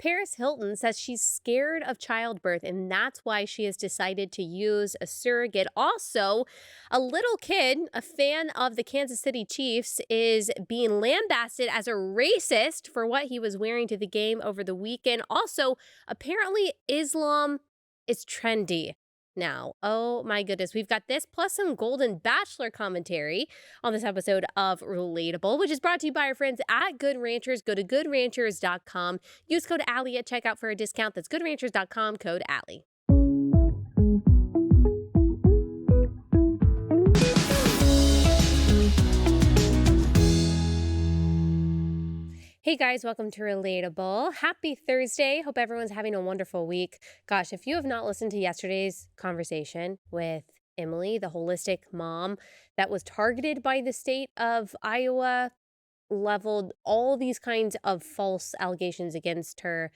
Paris Hilton says she's scared of childbirth, and that's why she has decided to use a surrogate. Also, a little kid, a fan of the Kansas City Chiefs, is being lambasted as a racist for what he was wearing to the game over the weekend. Also, apparently, Islam is trendy now. Oh my goodness. We've got this plus some Golden Bachelor commentary on this episode of Relatable, which is brought to you by our friends at Good Ranchers. Go to goodranchers.com. Use code Allie at checkout for a discount. That's goodranchers.com, code Allie. Hey guys, welcome to Relatable. Happy Thursday. Hope everyone's having a wonderful week. Gosh, if you have not listened to yesterday's conversation with Emily, the holistic mom that was targeted by the state of Iowa, leveled all these kinds of false allegations against her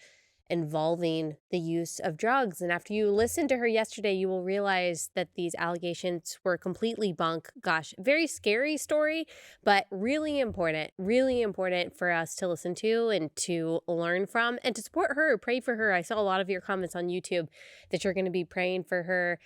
involving the use of drugs. And after you listen to her yesterday, you will realize that these allegations were completely bunk. Gosh, very scary story, but really important for us to listen to and to learn from and to support her, pray for her. I saw a lot of your comments on YouTube that you're going to be praying for her.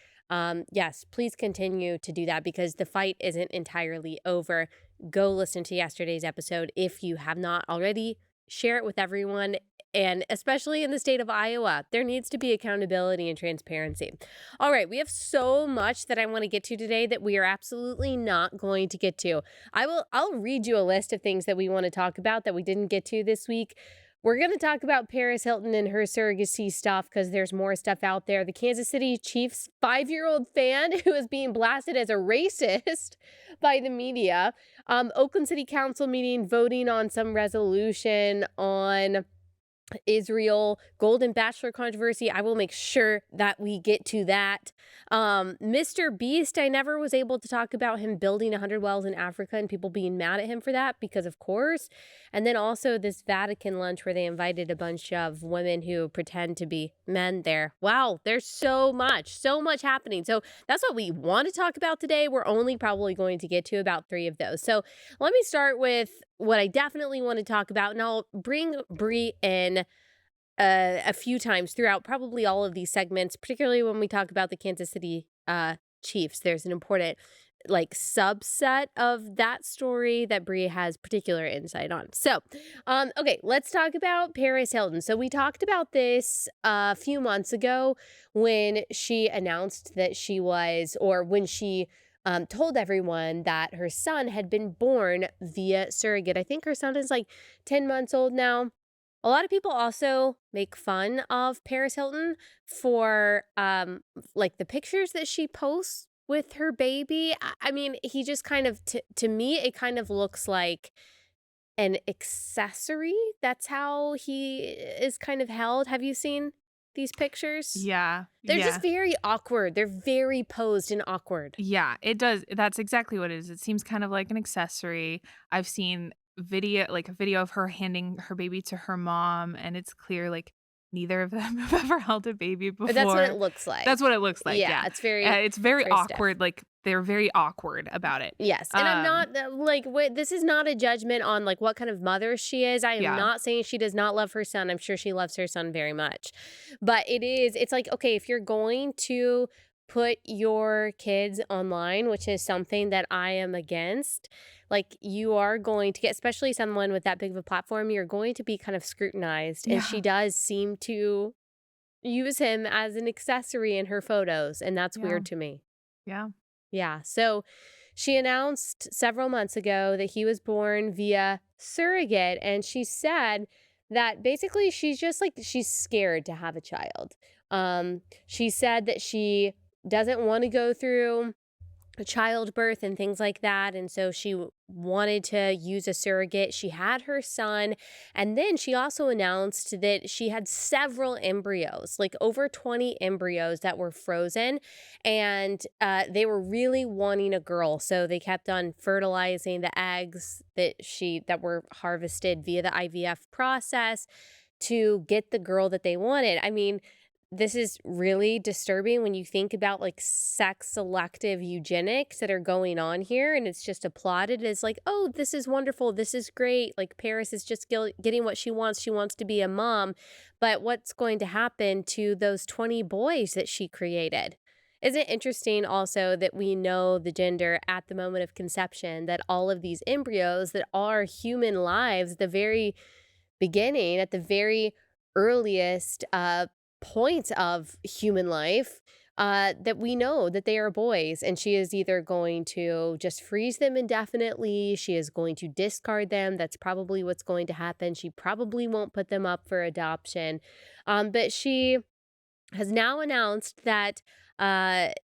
Yes, please continue to do that because the fight isn't entirely over. Go listen to yesterday's episode if you have not already. Share it with everyone. And especially in the state of Iowa, there needs to be accountability and transparency. All right, we have so much that I want to get to today that we are absolutely not going to get to. I'll read you a list of things that we want to talk about that we didn't get to this week. We're going to talk about Paris Hilton and her surrogacy stuff because there's more stuff out there. The Kansas City Chiefs 5-year-old fan who is being blasted as a racist by the media. Oakland City Council meeting voting on some resolution on Israel, Golden Bachelor controversy. I will make sure that we get to that. Mr. Beast, I never was able to talk about him building 100 wells in Africa and people being mad at him for that because of course. And then also this Vatican lunch where they invited a bunch of women who pretend to be men there. Wow, there's so much happening. So that's what we want to talk about today. We're only probably going to get to about 3 of those. So let me start with what I definitely want to talk about, and I'll bring Brie in a few times throughout probably all of these segments, particularly when we talk about the Kansas City Chiefs. There's an important subset of that story that Brie has particular insight on. So, okay, let's talk about Paris Hilton. So we talked about this a few months ago when she announced that she was, or when she told everyone that her son had been born via surrogate. I think her son is 10 months old now. A lot of people also make fun of Paris Hilton for the pictures that she posts with her baby. I mean, he just kind of, to me, it kind of looks like an accessory. That's how he is kind of held. Have you seen these pictures? Yeah. They're just very awkward. They're very posed and awkward. Yeah, it does. That's exactly what it is. It seems kind of like an accessory. I've seen a video of her handing her baby to her mom, and it's clear neither of them have ever held a baby before. But that's what it looks like. That's what it looks like. Yeah. It's very awkward. They're very awkward about it. Yes. And I'm not this is not a judgment on what kind of mother she is. I am not saying she does not love her son. I'm sure she loves her son very much. But it's okay, if you're going to put your kids online, which is something that I am against, you are going to get, especially someone with that big of a platform, you're going to be kind of scrutinized. And she does seem to use him as an accessory in her photos. And that's weird to me. Yeah. Yeah. So she announced several months ago that he was born via surrogate. And she said that basically she's just she's scared to have a child. She said that she doesn't want to go through childbirth and things like that. And so she wanted to use a surrogate. She had her son. And then she also announced that she had several embryos, over 20 embryos that were frozen. And they were really wanting a girl. So they kept on fertilizing the eggs that were harvested via the IVF process to get the girl that they wanted. I mean, this is really disturbing when you think about like sex selective eugenics that are going on here. And it's just applauded as like, oh, this is wonderful. This is great. Like Paris is just getting what she wants. She wants to be a mom. But what's going to happen to those 20 boys that she created? Isn't it interesting also that we know the gender at the moment of conception, that all of these embryos that are human lives, the very beginning, at the very earliest point of human life, that we know that they are boys, and she is either going to just freeze them indefinitely, she is going to discard them. That's probably what's going to happen. She probably won't put them up for adoption. But she has now announced that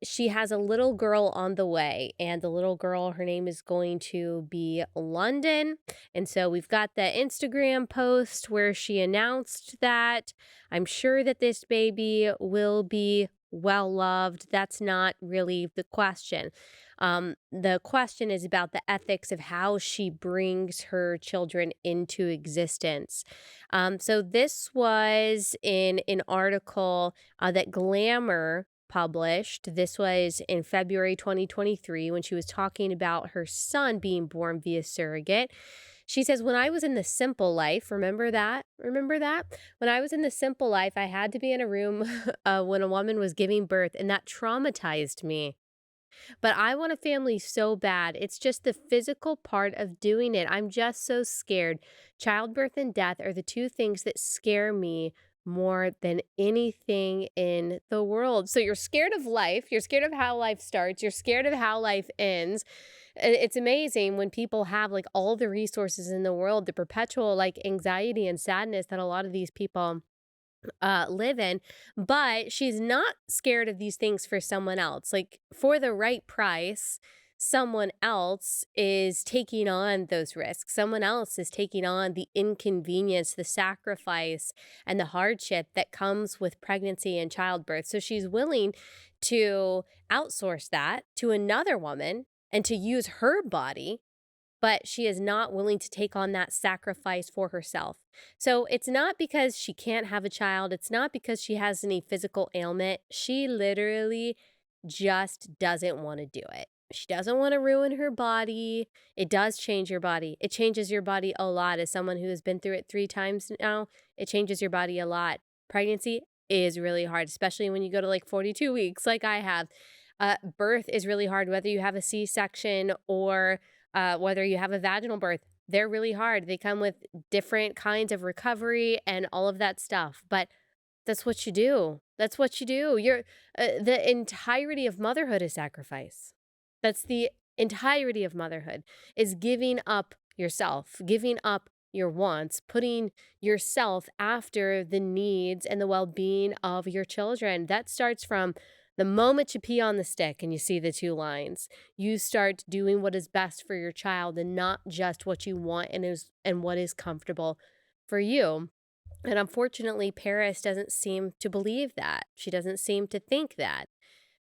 she has a little girl on the way, and the little girl, her name is going to be London. And so we've got the Instagram post where she announced that. I'm sure that this baby will be well loved. That's not really the question. The question is about the ethics of how she brings her children into existence. So this was in an article that Glamour published. This was in February 2023 when she was talking about her son being born via surrogate. She says, when I was in the simple life, remember that? Remember that? When I was in the simple life, I had to be in a room when a woman was giving birth, and that traumatized me. But I want a family so bad. It's just the physical part of doing it. I'm just so scared. Childbirth and death are the two things that scare me more than anything in the world. So you're scared of life. You're scared of how life starts. You're scared of how life ends. It's amazing when people have like all the resources in the world, the perpetual like anxiety and sadness that a lot of these people live in, but she's not scared of these things for someone else. Like for the right price, someone else is taking on those risks. Someone else is taking on the inconvenience, the sacrifice, and the hardship that comes with pregnancy and childbirth. So she's willing to outsource that to another woman and to use her body, but she is not willing to take on that sacrifice for herself. So it's not because she can't have a child, it's not because she has any physical ailment. She literally just doesn't want to do it. She doesn't want to ruin her body. It does change your body. It changes your body a lot. As someone who has been through it 3 times now, it changes your body a lot. Pregnancy is really hard, especially when you go to like 42 weeks, like I have. Birth is really hard, whether you have a C section or whether you have a vaginal birth. They're really hard. They come with different kinds of recovery and all of that stuff. But that's what you do. That's what you do. The entirety of motherhood is sacrifice. That's the entirety of motherhood, is giving up yourself, giving up your wants, putting yourself after the needs and the well-being of your children. That starts from the moment you pee on the stick and you see the two lines. You start doing what is best for your child and not just what you want and what is comfortable for you. And unfortunately, Paris doesn't seem to believe that. She doesn't seem to think that.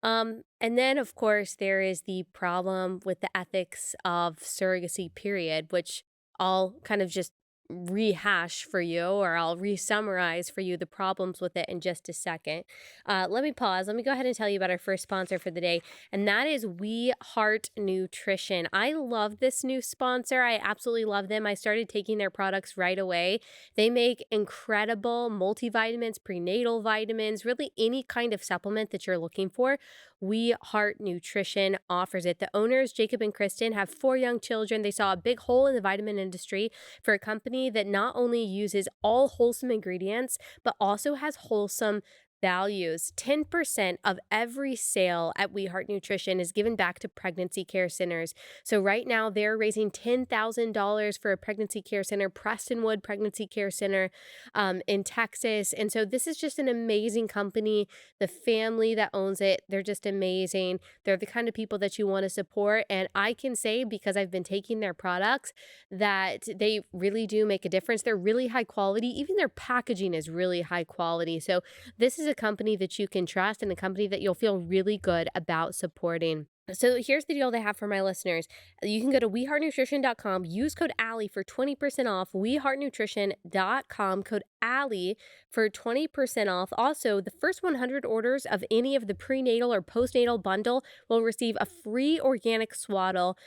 And then, of course, there is the problem with the ethics of surrogacy, period, which I'll kind of just rehash for you, or I'll re-summarize for you the problems with it in just a second. Let me pause. Let me go ahead and tell you about our first sponsor for the day, and that is We Heart Nutrition. I love this new sponsor. I absolutely love them. I started taking their products right away. They make incredible multivitamins, prenatal vitamins, really any kind of supplement that you're looking for. We Heart Nutrition offers it. The owners, Jacob and Kristen, have 4 young children. They saw a big hole in the vitamin industry for a company that not only uses all wholesome ingredients, but also has wholesome values. 10% of every sale at We Heart Nutrition is given back to pregnancy care centers. So right now they're raising $10,000 for a pregnancy care center, Prestonwood Pregnancy Care Center in Texas. And so this is just an amazing company. The family that owns it, they're just amazing. They're the kind of people that you want to support. And I can say, because I've been taking their products, that they really do make a difference. They're really high quality. Even their packaging is really high quality. So this is a company that you can trust and a company that you'll feel really good about supporting. So here's the deal they have for my listeners. You can go to weheartnutrition.com, use code Allie for 20% off. Weheartnutrition.com, code Allie for 20% off. Also, the first 100 orders of any of the prenatal or postnatal bundle will receive a free organic swaddle.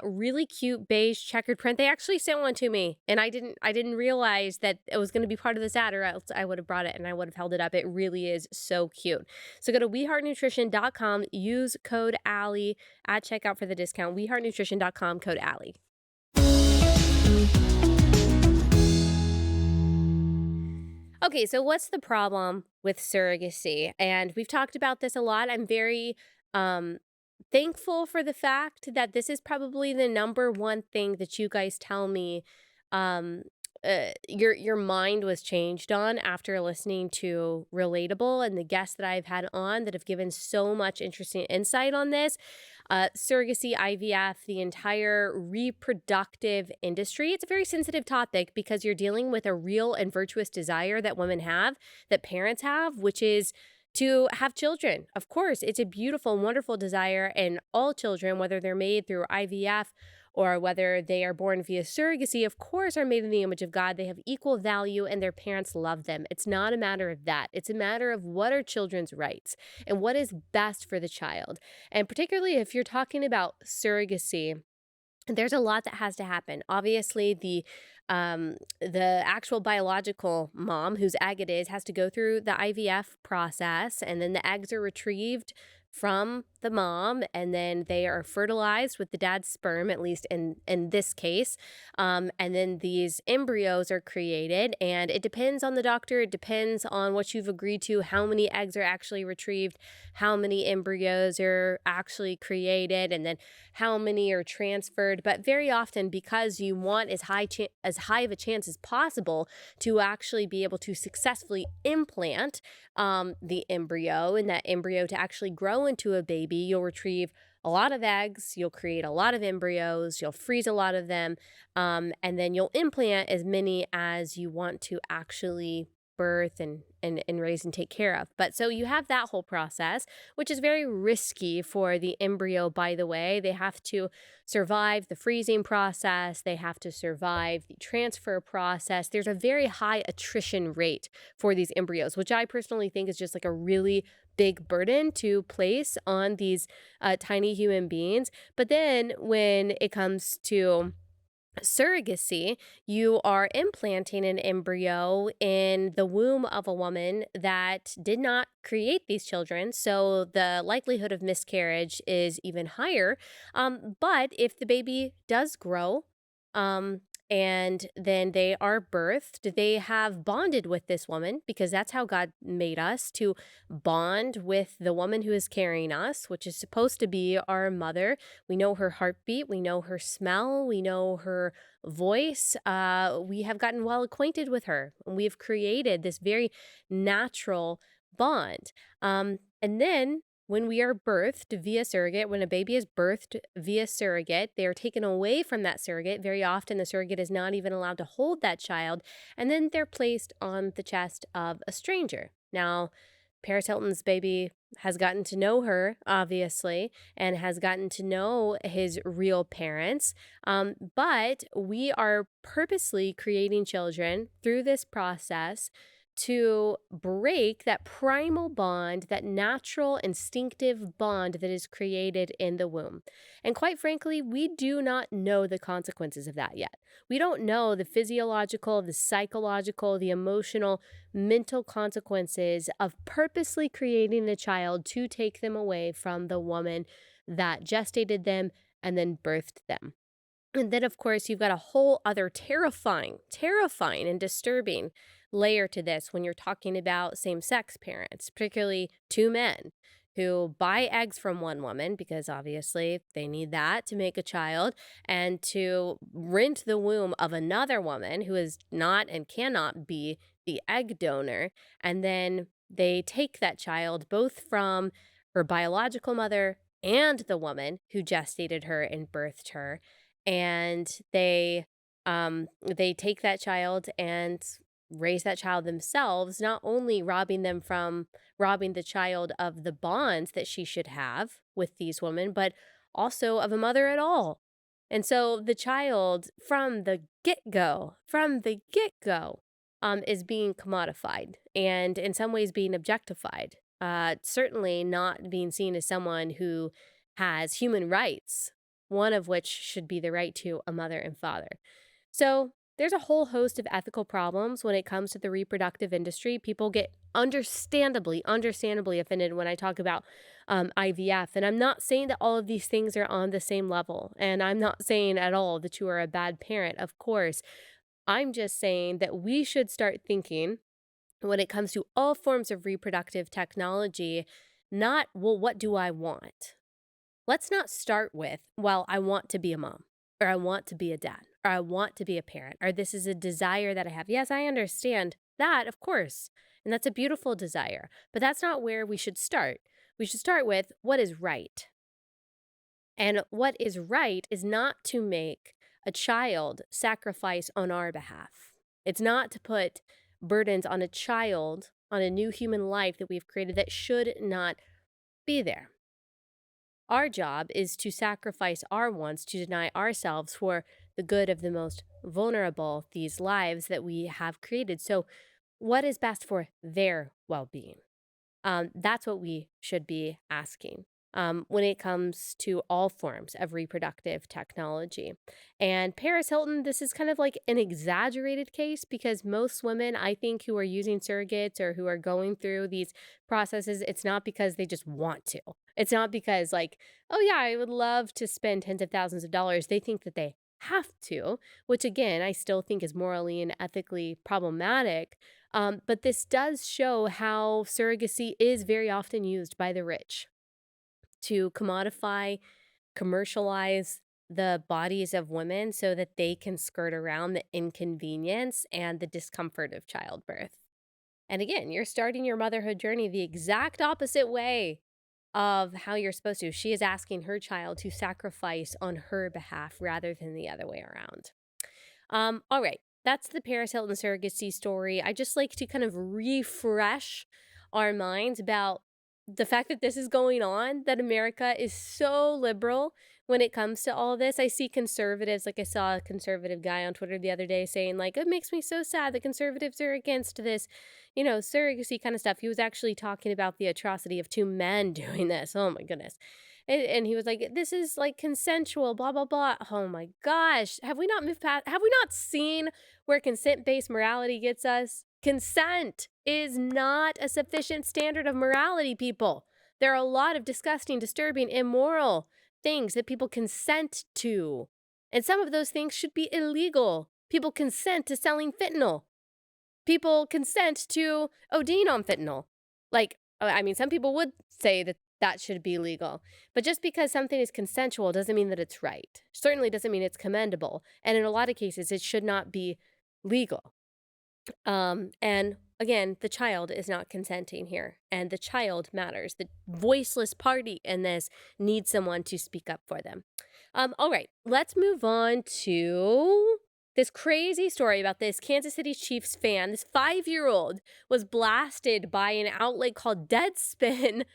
Really cute beige checkered print. They actually sent one to me, and I didn't realize that it was going to be part of this ad, or else I would have brought it and I would have held it up. It really is so cute. So go to weheartnutrition.com, use code Allie at checkout for the discount. weheartnutrition.com, code Allie. Okay, so what's the problem with surrogacy? And we've talked about this a lot. I'm very um thankful for the fact that this is probably the number one thing that you guys tell me um your mind was changed on after listening to Relatable and the guests that I've had on that have given so much interesting insight on this. Surrogacy, IVF, the entire reproductive industry. It's a very sensitive topic because you're dealing with a real and virtuous desire that women have, that parents have, which is to have children. Of course, it's a beautiful, wonderful desire, and all children, whether they're made through IVF or whether they are born via surrogacy, of course, are made in the image of God. They have equal value and their parents love them. It's not a matter of that. It's a matter of what are children's rights and what is best for the child. And particularly if you're talking about surrogacy, there's a lot that has to happen. Obviously, the actual biological mom whose egg it is has to go through the IVF process, and then the eggs are retrieved from the mom, and then they are fertilized with the dad's sperm, at least in this case. And then these embryos are created, and it depends on the doctor. It depends on what you've agreed to, how many eggs are actually retrieved, how many embryos are actually created, and then how many are transferred. But very often, because you want as high of a chance as possible to actually be able to successfully implant the embryo, and that embryo to actually grow into a baby, you'll retrieve a lot of eggs, you'll create a lot of embryos, you'll freeze a lot of them, and then you'll implant as many as you want to actually birth and raise and take care of. But so you have that whole process, which is very risky for the embryo, by the way. They have to survive the freezing process, they have to survive the transfer process. There's a very high attrition rate for these embryos, which I personally think is just like a really big burden to place on these tiny human beings. But then when it comes to surrogacy, you are implanting an embryo in the womb of a woman that did not create these children. So the likelihood of miscarriage is even higher. But if the baby does grow, and then they are birthed, they have bonded with this woman because that's how God made us, to bond with the woman who is carrying us, which is supposed to be our mother. We know her heartbeat, we know her smell, we know her voice. We have gotten well acquainted with her, and we have created this very natural bond. And then when we are birthed via surrogate, when a baby is birthed via surrogate, they are taken away from that surrogate. Very often, the surrogate is not even allowed to hold that child, and then they're placed on the chest of a stranger. Now, Paris Hilton's baby has gotten to know her, obviously, and has gotten to know his real parents. But we are purposely creating children through this process to break that primal bond, that natural, instinctive bond that is created in the womb. And quite frankly, we do not know the consequences of that yet. We don't know the physiological, the psychological, the emotional, mental consequences of purposely creating a child to take them away from the woman that gestated them and then birthed them. And then, of course, you've got a whole other terrifying and disturbing layer to this when you're talking about same sex parents, particularly two men who buy eggs from one woman because obviously they need that to make a child, and to rent the womb of another woman who is not and cannot be the egg donor. And then they take that child both from her biological mother and the woman who gestated her and birthed her, and they take that child and raise that child themselves, not only robbing the child of the bonds that she should have with these women, but also of a mother at all. And so the child from the get go, is being commodified and in some ways being objectified. Certainly not being seen as someone who has human rights, one of which should be the right to a mother and father. So there's a whole host of ethical problems when it comes to the reproductive industry. People get understandably offended when I talk about IVF. And I'm not saying that all of these things are on the same level. And I'm not saying at all that you are a bad parent, of course. I'm just saying that we should start thinking when it comes to all forms of reproductive technology, not, well, what do I want? Let's not start with, well, I want to be a mom, or I want to be a dad, or I want to be a parent, or this is a desire that I have. Yes, I understand that, of course. And that's a beautiful desire. But that's not where we should start. We should start with what is right. And what is right is not to make a child sacrifice on our behalf. It's not to put burdens on a child, on a new human life that we've created that should not be there. Our job is to sacrifice our wants, to deny ourselves for the good of the most vulnerable, these lives that we have created. So, what is best for their well being? That's what we should be asking when it comes to all forms of reproductive technology. And Paris Hilton, this is kind of like an exaggerated case because most women, I think, who are using surrogates or who are going through these processes, it's not because they just want to. It's not because, like, oh, yeah, I would love to spend tens of thousands of dollars. They think that they have to, which again, I still think is morally and ethically problematic, but this does show how surrogacy is very often used by the rich to commodify, commercialize the bodies of women so that they can skirt around the inconvenience and the discomfort of childbirth. And again, you're starting your motherhood journey the exact opposite way of how you're supposed to. She is asking her child to sacrifice on her behalf rather than the other way around. All right. That's the Paris Hilton surrogacy story. I just like to kind of refresh our minds about the fact that this is going on, that America is so liberal when it comes to all this. I see conservatives, like I saw a conservative guy on Twitter the other day saying, like, it makes me so sad that conservatives are against this, surrogacy kind of stuff. He was actually talking about the atrocity of two men doing this. Oh my goodness. And he was like, "This is, like, consensual, blah, blah, blah." Oh my gosh. Have we not moved past have we not seen where consent-based morality gets us? Consent is not a sufficient standard of morality, people. There are a lot of disgusting, disturbing, immoral things that people consent to, and some of those things should be illegal. People consent to selling fentanyl. People consent to ODing on fentanyl. Like, I mean, some people would say that that should be legal. But just because something is consensual doesn't mean that it's right. Certainly doesn't mean it's commendable. And in a lot of cases, it should not be legal. And again, the child is not consenting here, and the child matters. The voiceless party in this needs someone to speak up for them. All right, let's move on to this crazy story about this Kansas City Chiefs fan. This 5-year-old was blasted by an outlet called Deadspin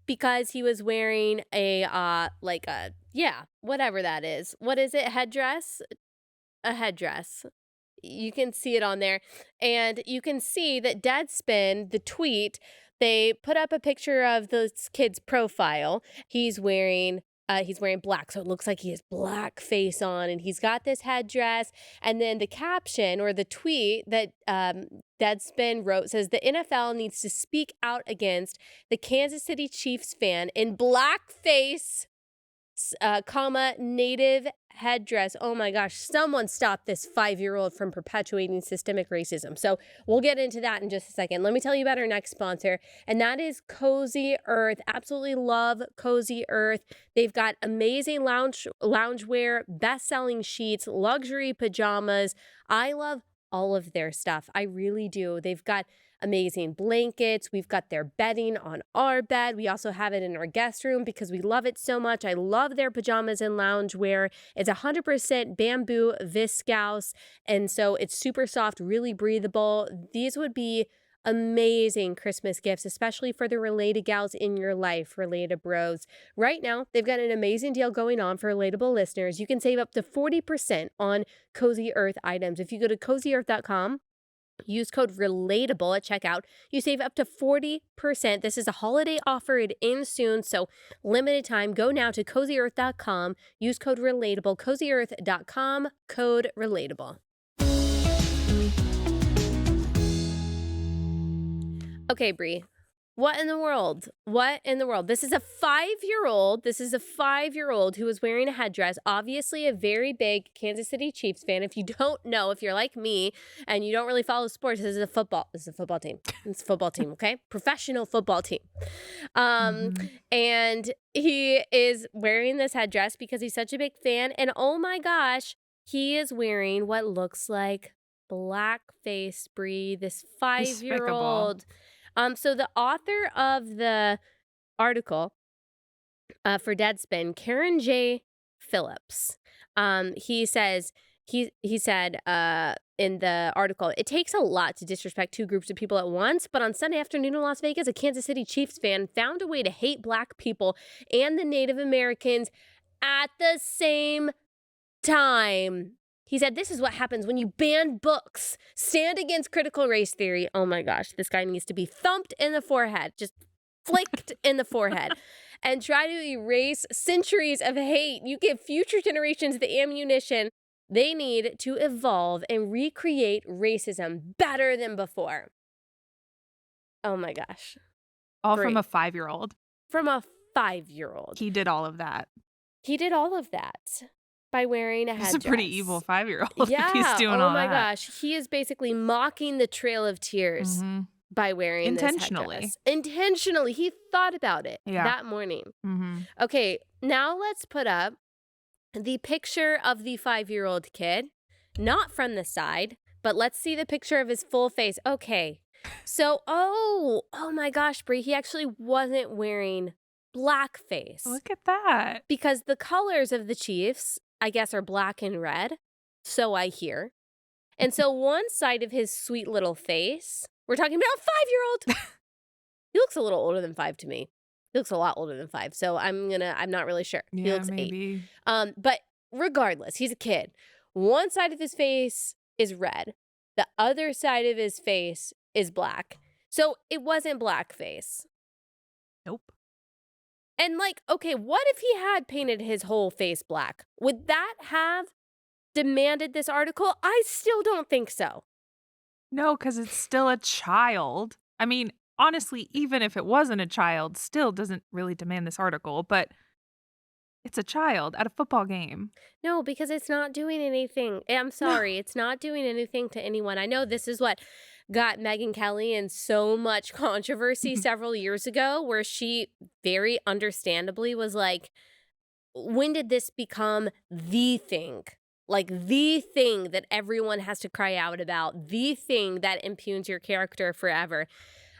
because he was wearing a like a yeah, whatever that is. What is it? Headdress? A headdress. You can see it on there. And you can see that Deadspin, the tweet, they put up a picture of this kid's profile. He's wearing black, so it looks like he has blackface on, and he's got this headdress. And then the caption or the tweet that Deadspin wrote says the NFL needs to speak out against the Kansas City Chiefs fan in blackface native headdress. Oh my gosh, someone stop this 5-year-old from perpetuating systemic racism. So we'll get into that in just a second. Let me tell you about our next sponsor, and that is Cozy Earth. Absolutely love Cozy Earth. They've got amazing loungewear, best-selling sheets, luxury pajamas. I love all of their stuff. I really do. They've got amazing blankets. We've got their bedding on our bed. We also have it in our guest room because we love it so much. I love their pajamas and loungewear. It's 100% bamboo viscose, and so it's super soft, really breathable. These would be amazing Christmas gifts, especially for the related gals in your life, related bros. Right now, they've got an amazing deal going on for relatable listeners. You can save up to 40% on Cozy Earth items. If you go to cozyearth.com, use code RELATABLE at checkout. You save up to 40%. This is a holiday offer. It ends soon, so limited time. Go now to cozyearth.com. Use code RELATABLE. Cozyearth.com, code RELATABLE. Okay, Brie. What in the world? What in the world? This is a 5-year-old who was wearing a headdress, obviously a very big Kansas City Chiefs fan. If you don't know, if you're like me and you don't really follow sports, this is a football team. It's a football team, okay? Professional football team. And he is wearing this headdress because he's such a big fan. And oh my gosh, he is wearing what looks like blackface, Brie, this 5-year-old. So the author of the article for Deadspin, Karen J. Phillips, he said in the article, it takes a lot to disrespect two groups of people at once, but on Sunday afternoon in Las Vegas, a Kansas City Chiefs fan found a way to hate Black people and the Native Americans at the same time. He said, this is what happens when you ban books, stand against critical race theory. Oh my gosh, this guy needs to be thumped in the forehead, just flicked in the forehead, and try to erase centuries of hate. You give future generations the ammunition they need to evolve and recreate racism better than before. Oh my gosh. All Great. from a 5-year-old. From a 5-year-old. He did all of that. He did all of that by wearing a headdress. He's a pretty evil 5-year-old. Yeah. If he's doing all that. Oh my gosh. He is basically mocking the Trail of Tears by wearing intentionally. This headdress. Intentionally. He thought about it that morning. Okay. Now let's put up the picture of the 5-year-old kid, not from the side, but let's see the picture of his full face. Okay. So, oh my gosh, Brie, he actually wasn't wearing blackface. Look at that. Because the colors of the Chiefs, I guess, are black and red. So I hear. And so one side of his sweet little face, we're talking about a 5-year-old. He looks a little older than 5 to me. He looks a lot older than 5. So I'm not really sure. Yeah, he looks maybe. 8. But regardless, he's a kid. One side of his face is red. The other side of his face is black. So it wasn't blackface. Nope. And like, okay, what if he had painted his whole face black? Would that have demanded this article? I still don't think so. No, because it's still a child. I mean, honestly, even if it wasn't a child, still doesn't really demand this article, but it's a child at a football game. No, because it's not doing anything. I'm sorry. It's not doing anything to anyone. I know this is what got Megyn Kelly in so much controversy several years ago, where she very understandably was like, when did this become the thing? Like the thing that everyone has to cry out about, the thing that impugns your character forever.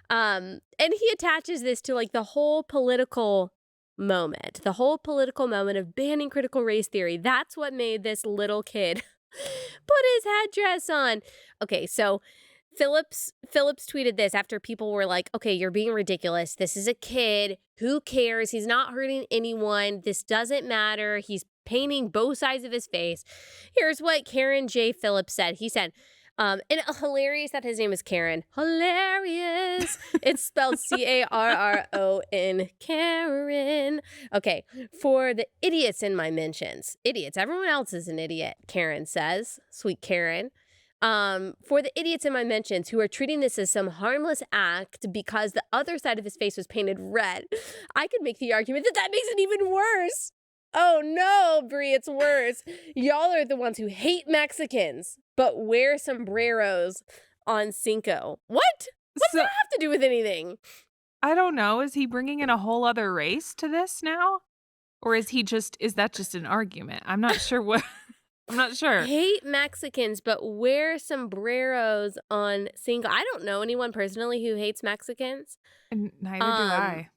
And he attaches this to like the whole political moment of banning critical race theory. That's what made this little kid put his headdress on. Okay, so Phillips tweeted this after people were like, okay, you're being ridiculous. This is a kid. Who cares? He's not hurting anyone. This doesn't matter. He's painting both sides of his face. Here's what Karen J. Phillips said. He said, and hilarious that his name is Karen. Hilarious. It's spelled Carron, Karen. Okay, for the idiots in my mentions. Idiots. Everyone else is an idiot, Karen says. Sweet Karen. For the idiots in my mentions who are treating this as some harmless act because the other side of his face was painted red, I could make the argument that makes it even worse. Oh no, Brie, it's worse. Y'all are the ones who hate Mexicans, but wear sombreros on Cinco. What? What does that have to do with anything? I don't know. Is he bringing in a whole other race to this now? Or is that just an argument? I'm not sure what... I'm not sure. Hate Mexicans, but wear sombreros on Cinco. I don't know anyone personally who hates Mexicans. And neither do I.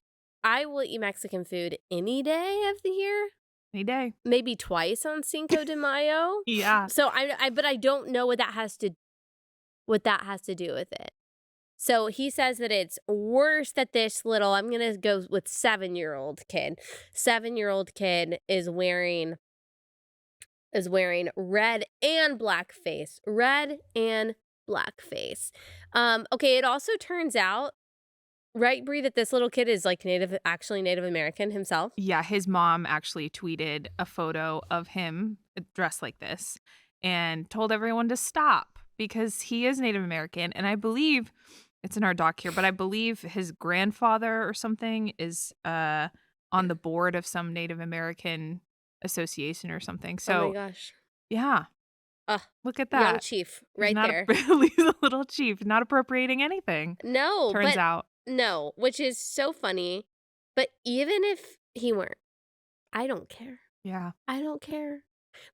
I will eat Mexican food any day of the year. Any day. Maybe twice on Cinco de Mayo. Yeah. So but I don't know what that has to do with it. So he says that it's worse that this little, I'm going to go with 7-year-old kid. 7-year-old kid is wearing red and blackface. Red and blackface. Okay, it also turns out, right, Bree, that this little kid is like actually Native American himself. Yeah, his mom actually tweeted a photo of him dressed like this and told everyone to stop because he is Native American. And I believe it's in our doc here, but I believe his grandfather or something is on the board of some Native American association or something. Oh my So, gosh. yeah, Ugh, look at young that. chief He's right not there. he's a little chief, not appropriating anything, No, turns but out. no, which is so funny. But even if he weren't, I don't care. Yeah. I don't care.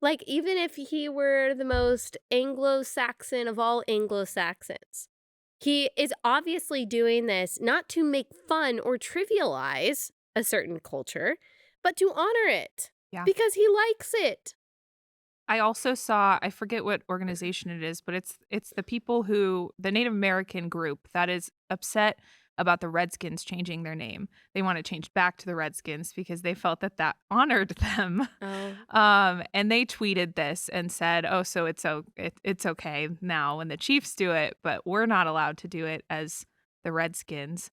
Like, even if he were the most Anglo-Saxon of all Anglo-Saxons, he is obviously doing this not to make fun or trivialize a certain culture, but to honor it Yeah. because he likes it. I also saw, I forget what organization it is, but it's the Native American group that is upset about the Redskins changing their name. They want it changed back to the Redskins because they felt that that honored them. Oh, And they tweeted this and said, "Oh, so it's okay now when the Chiefs do it, but we're not allowed to do it as the Redskins."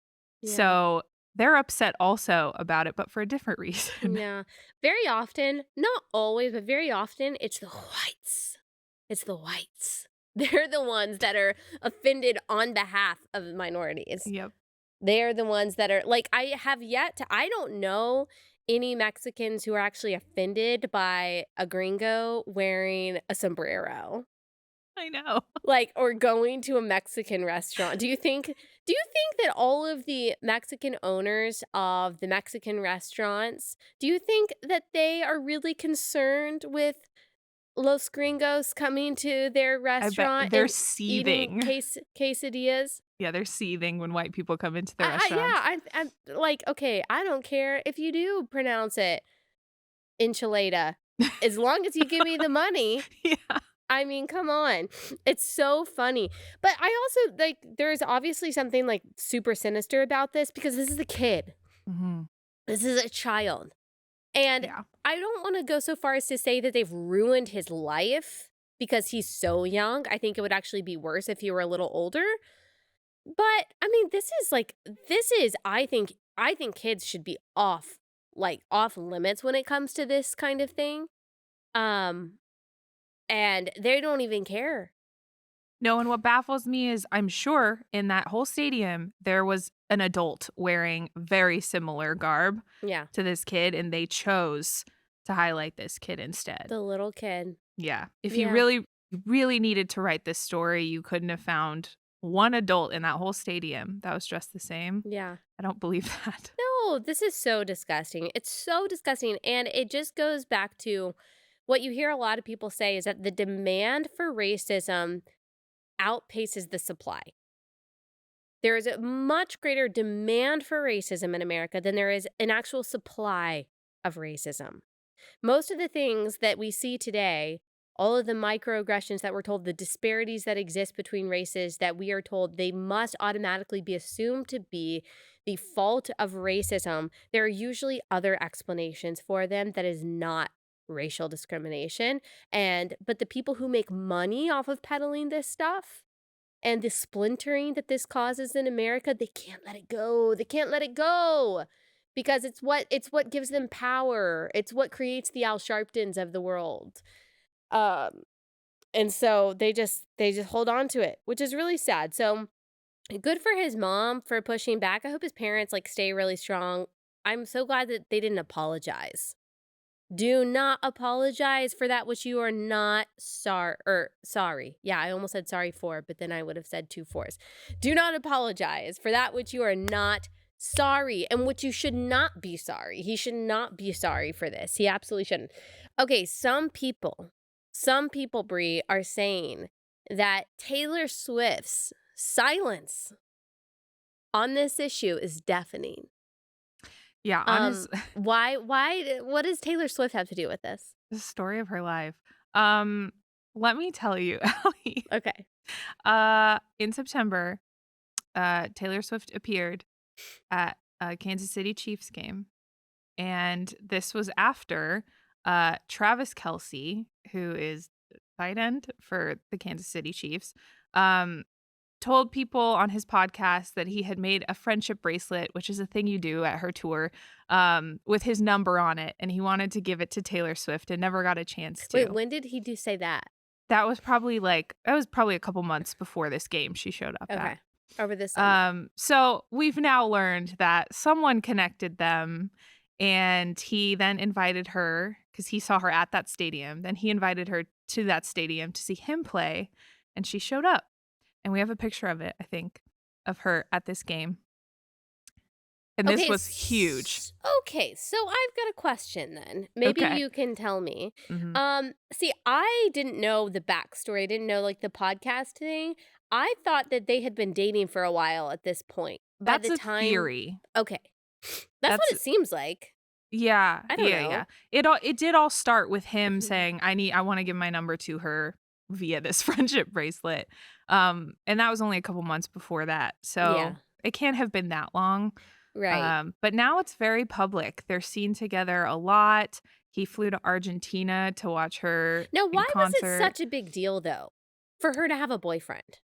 yeah. So they're upset also about it, but for a different reason. Yeah. Very often, not always, but very often, it's the whites. It's the whites. They're the ones that are offended on behalf of minorities. Yep. They're the ones that are like, I don't know any Mexicans who are actually offended by a gringo wearing a sombrero. I know. Like, or going to a Mexican restaurant. Do you think that all of the Mexican owners of the Mexican restaurants, do you think that they are really concerned with Los Gringos coming to their I bet restaurant they're and eating seething. quesadillas? Yeah, they're seething when white people come into their I restaurants. yeah, I'm like, okay, I don't care if you do pronounce it enchilada, as long as you give me the money. Yeah. I mean, come on. It's so funny. But I also like there's obviously something like super sinister about this because this is a kid. Mhm. This is a child. And Yeah. I don't want to go so far as to say that they've ruined his life because he's so young. I think it would actually be worse if he were a little older. But I mean, I think kids should be off limits when it comes to this kind of thing. Um and they don't even care. No, and what baffles me is I'm sure in that whole stadium, there was an adult wearing very similar garb Yeah. to this kid, and they chose to highlight this kid instead. The little kid. Yeah. If you Yeah. really needed to write this story, you couldn't have found one adult in that whole stadium that was dressed the same. Yeah. I don't believe that. No, this is so disgusting. It's so disgusting. And it just goes back to what you hear a lot of people say is that the demand for racism outpaces the supply. There is a much greater demand for racism in America than there is an actual supply of racism. Most of the things that we see today, all of the microaggressions that we're told, the disparities that exist between races that we are told they must automatically be assumed to be the fault of racism, there are usually other explanations for them that is not racial discrimination. But the people who make money off of peddling this stuff and the splintering that this causes in America, they can't let it go. They can't let it go because it's what gives them power. It's what creates the Al Sharptons of the world. Um, and so they just hold on to it, which is really sad. So good for his mom for pushing back. I hope his parents like stay really strong. I'm so glad that they didn't apologize. Do not apologize for that which you are not sorry. Yeah, I almost said sorry for, but then I would have said two fours. Do not apologize for that which you are not sorry and which you should not be sorry. He should not be sorry for this. He absolutely shouldn't. Okay, some people, Brie, are saying that Taylor Swift's silence on this issue is deafening. Yeah, honest What does Taylor Swift have to do with this? the story of her life. Let me tell you, Allie, Okay. in September, Taylor Swift appeared at a Kansas City Chiefs game, and this was after Travis Kelce, who is the tight end for the Kansas City Chiefs, um, told people on his podcast that he had made a friendship bracelet, which is a thing you do at her tour, with his number on it, and he wanted to give it to Taylor Swift and never got a chance Wait, to. when did he do say that? That was probably a couple months before this game she showed up at. Okay. Over the summer. So we've now learned that someone connected them, and he then invited her because he saw her at that stadium. Then he invited her to that stadium to see him play, and she showed up. And we have a picture of it, I think, of her at this game. And this Okay, was huge. Okay, so I've got a question then. Maybe Okay. you can tell me. Mhm. See, I didn't know the backstory. I didn't know like the podcast thing. I thought that they had been dating for a while at this point. By That's the a time, theory. okay, that's what That's it seems like. Yeah, I don't yeah, yeah. know. It did all start with him Mhm. saying, I wanna give my number to her via this friendship bracelet." And that was only a couple months before that. So Yeah, it can't have been that long. right. But now it's very public. They're seen together a lot. He flew to Argentina to watch her Now, in why was it concert. such a big deal though for her to have a boyfriend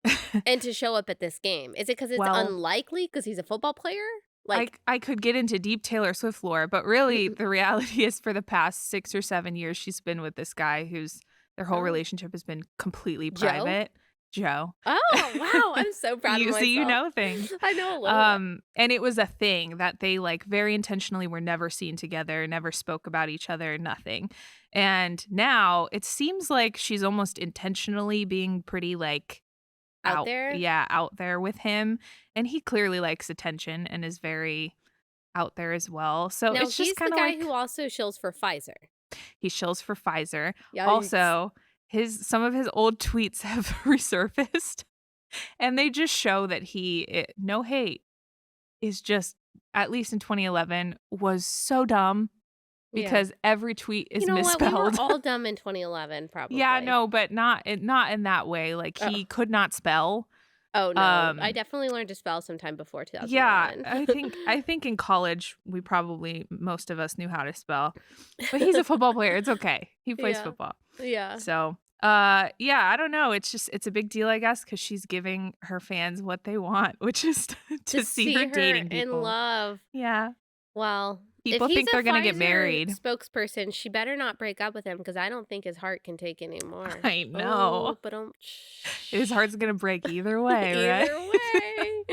and to show up at this game? Is it because it's Well, unlikely because he's a football player? I Like, I could get into deep Taylor Swift lore, but really the reality is for the past 6 or 7 years, she's been with this guy whose their whole oh, relationship has been completely Joe? private, Joe. Oh, wow, I'm so proud of You myself. know things. I know a little bit. And it was a thing that they, like, very intentionally were never seen together, never spoke about each other, nothing. And now it seems like she's almost intentionally being pretty, like, Out there? out there with him, and he clearly likes attention and is very out there as well. So Now, it's just he's the kinda guy like who also shills for Pfizer. he shills for Pfizer. Yikes. Also, his some of his old tweets have resurfaced, and they just show that no hate, is just, at least in 2011, was so dumb Yeah. because every tweet You is know what? We were misspelled. all dumb in 2011, Yeah, probably. no, but not in that way. Like, Oh. he could not spell. Oh, no. I Um definitely learned to spell sometime before Yeah, 2011. I think in college, we probably most of us knew how to spell, but he's a football player, it's okay. He plays Yeah. football. Yeah. So, yeah, I don't know, it's a big deal, I guess, because she's giving her fans what they want, which is To to see her see her dating in people. love. Yeah. Well, if People he's think a they're gonna get Pfizer married. spokesperson, she better not break up with him because I don't think his heart can take anymore. I know. Oh, but His heart's gonna break either way, right? either way.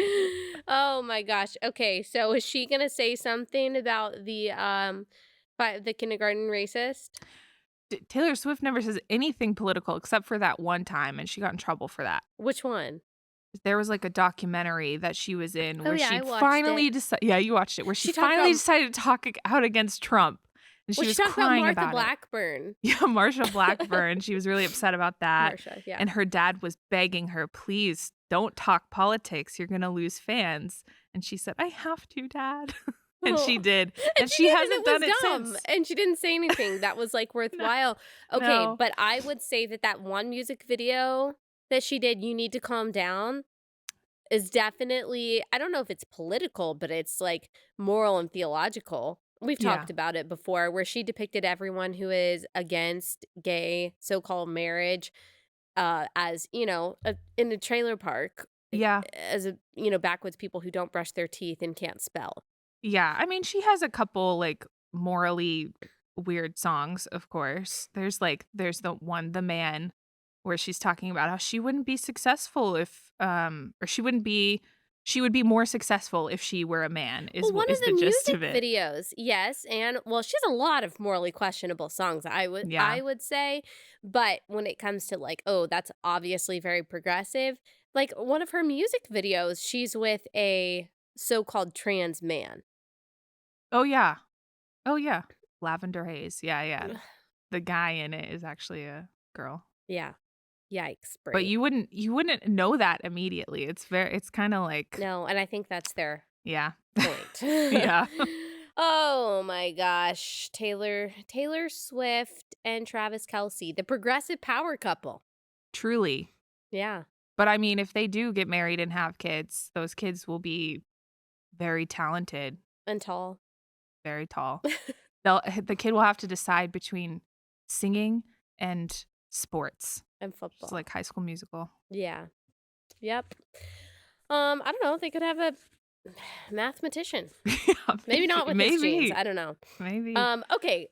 Oh my gosh. Okay, so is she gonna say something about the kindergarten racist? Taylor Swift never says anything political except for that one time, and she got in trouble for that. Which one? There was, like, a documentary that she was in Oh where yeah, she I watched it. finally decided. Yeah, you watched it, where she She talked finally about decided to talk out against Trump, and well, she she was talked about crying Martha about it. Blackburn. Yeah, Marsha Blackburn, she was really upset about that, Marsha, yeah. and her dad was begging her, "Please don't talk politics, you're gonna lose fans," and she said, "I have to, Dad." And she Oh. did, And and she she did, and hasn't it done was it dumb, since. and she didn't say anything that was, like, No, worthwhile. Okay, no. but I would say that that one music video that she did, "You Need to Calm Down," is definitely I don't know if it's political, but it's, like, moral and theological. We've Yeah, talked about it before, where she depicted everyone who is against gay so-called marriage, as, in a trailer park, yeah. as backwoods people who don't brush their teeth and can't spell. Yeah, I mean, she has a couple, like, morally weird songs, of course. There's the one, "The Man," where she's talking about how she wouldn't be successful if, or she would be more successful if she were a man, Well, one of is the the gist music of it. videos, yes, and well, she has a lot of morally questionable songs, I would Yeah. I would say, but when it comes to like, oh, that's obviously very progressive, like one of her music videos, she's with a so-called trans man. Oh, yeah. Oh, yeah. Lavender Haze. Yeah, yeah. The guy in it is actually a girl. Yeah. Yikes, But Brie. you wouldn't know that immediately. It's kinda like No, and I think that's their yeah. point. Yeah. Oh my gosh, Taylor Swift and Travis Kelce, the progressive power couple. Truly. Yeah. But I mean, if they do get married and have kids, those kids will be very talented, And tall. very tall. The kid will have to decide between singing and sports. And Just football. like High School Musical. Yeah. Yep. I don't know. They could have a mathematician. Yeah, Maybe not with his genes. maybe, I don't know. maybe. Okay.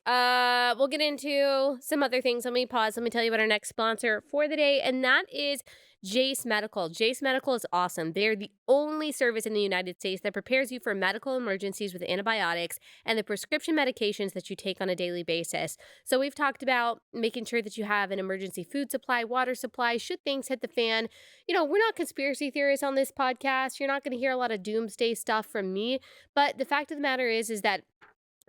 We'll get into some other things. Let me pause. Let me tell you about our next sponsor for the day, and that is Jace Medical. Jace Medical is awesome. They're the only service in the United States that prepares you for medical emergencies with antibiotics and the prescription medications that you take on a daily basis. So we've talked about making sure that you have an emergency food supply, water supply, should things hit the fan. You know, we're not conspiracy theorists on this podcast. You're not going to hear a lot of doomsday stuff from me. But the fact of the matter is that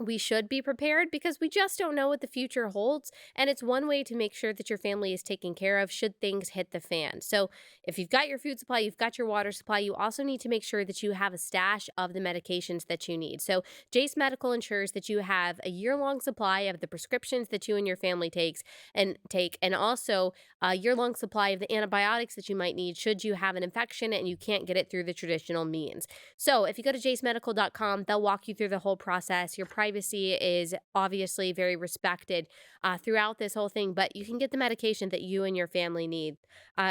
we should be prepared because we just don't know what the future holds. And it's one way to make sure that your family is taken care of should things hit the fan. So if you've got your food supply, you've got your water supply, you also need to make sure that you have a stash of the medications that you need. So Jace Medical ensures that you have a year-long supply of the prescriptions that you and your family take, and also a year-long supply of the antibiotics that you might need should you have an infection and you can't get it through the traditional means. So if you go to jacemedical.com, they'll walk you through the whole process. Your privacy is obviously very respected throughout this whole thing, but you can get the medication that you and your family need.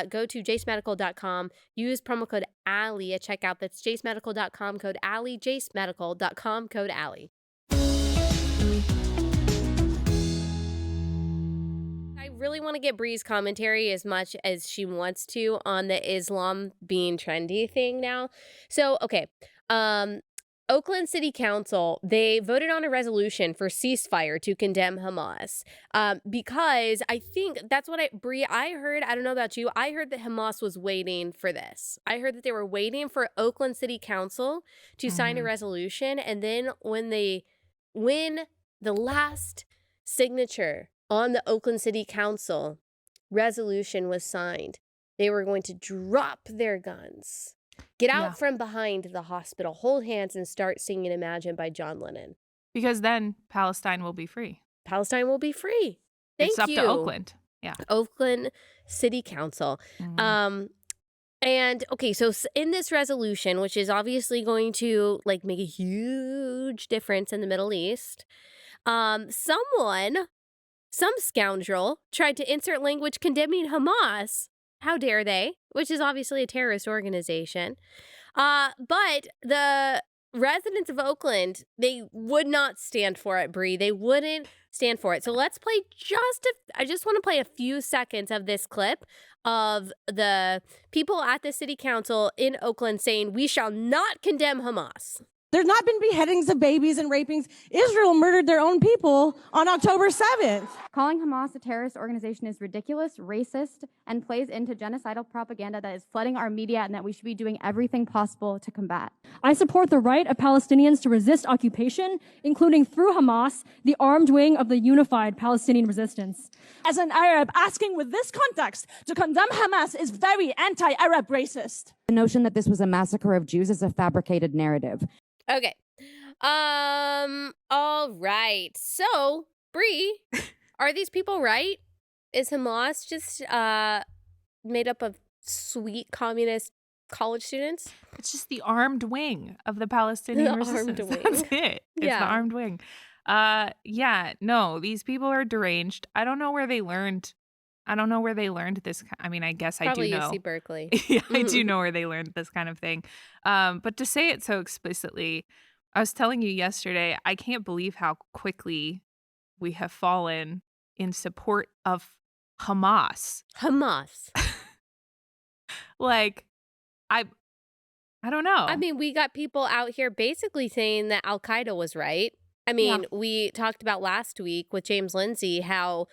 Go to jacemedical.com, use promo code Allie at checkout. That's jacemedical.com, code Allie, jacemedical.com, code Allie. I really want to get Bree's commentary as much as she wants to on the Islam being trendy thing now. So, okay. Oakland City Council, they voted on a resolution for ceasefire to condemn Hamas. Because I think that's what I heard. I don't know about you. I heard that Hamas was waiting for this. I heard that they were waiting for Oakland City Council to sign a resolution. And then when the last signature on the Oakland City Council resolution was signed, they were going to drop their guns, get out from behind the hospital, hold hands, and start singing Imagine by John Lennon. Because then Palestine will be free. Palestine will be free. Thank you. It's up to Oakland. Yeah. Oakland City Council. And okay, so in this resolution, which is obviously going to like make a huge difference in the Middle East, some scoundrel tried to insert language condemning Hamas. How dare they? Which is obviously a terrorist organization. But the residents of Oakland, they would not stand for it, Bree. They wouldn't stand for it. So let's play I just want to play a few seconds of this clip of the people at the city council in Oakland saying, "We shall not condemn Hamas." There's not been beheadings of babies and rapings. Israel murdered their own people on October 7th. Calling Hamas a terrorist organization is ridiculous, racist, and plays into genocidal propaganda that is flooding our media and that we should be doing everything possible to combat. I support the right of Palestinians to resist occupation, including through Hamas, the armed wing of the unified Palestinian resistance. As an Arab, asking with this context to condemn Hamas is very anti-Arab racist. The notion that this was a massacre of Jews is a fabricated narrative. Okay. All right. So, Bree, are these people right? Is Hamas just made up of sweet communist college students? It's just the armed wing of the Palestinian resistance. Armed wing. That's it. It's Yeah. the armed wing. No, these people are deranged. I don't know where they learned this. I mean, I guess Probably I do know. UC Berkeley. Yeah, I do know where they learned this kind of thing. But to say it so explicitly, I was telling you yesterday, I can't believe how quickly we have fallen in support of Hamas. Hamas. Like, I don't know. I mean, we got people out here basically saying that Al Qaeda was right. I mean, we talked about last week with James Lindsay how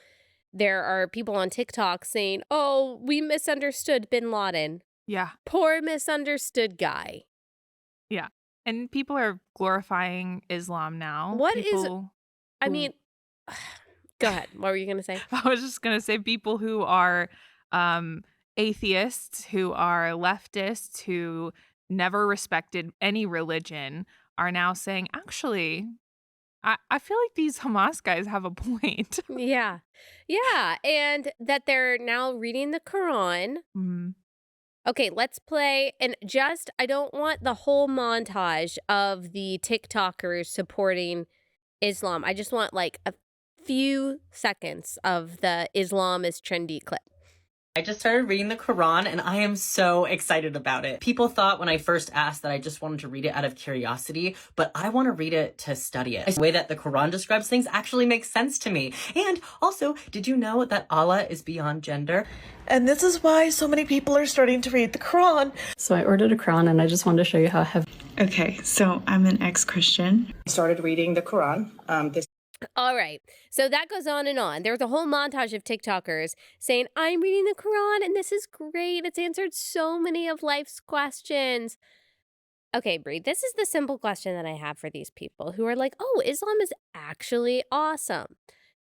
there are people on TikTok saying, "Oh, we misunderstood bin Laden." Yeah. Poor misunderstood guy. Yeah. And people are glorifying Islam now. I mean, go ahead. What were you going to say? I was just going to say people who are atheists, who are leftists, who never respected any religion are now saying, actually, I feel like these Hamas guys have a point. Yeah. Yeah. And that they're now reading the Quran. Mhm. Okay, let's play. And just, I don't want the whole montage of the TikTokers supporting Islam. I just want like a few seconds of the Islam is trendy clip. I just started reading the Quran and I am so excited about it. People thought when I first asked that I just wanted to read it out of curiosity, but I want to read it to study it. The way that the Quran describes things actually makes sense to me. And also, did you know that Allah is beyond gender? And this is why so many people are starting to read the Quran. So I ordered a Quran and I just wanted to show you how heavy. Okay, so I'm an ex-Christian. I started reading the Quran All right. So that goes on and on. There's a whole montage of TikTokers saying, I'm reading the Quran and this is great. It's answered so many of life's questions. Okay, Bree, this is the simple question that I have for these people who are like, oh, Islam is actually awesome.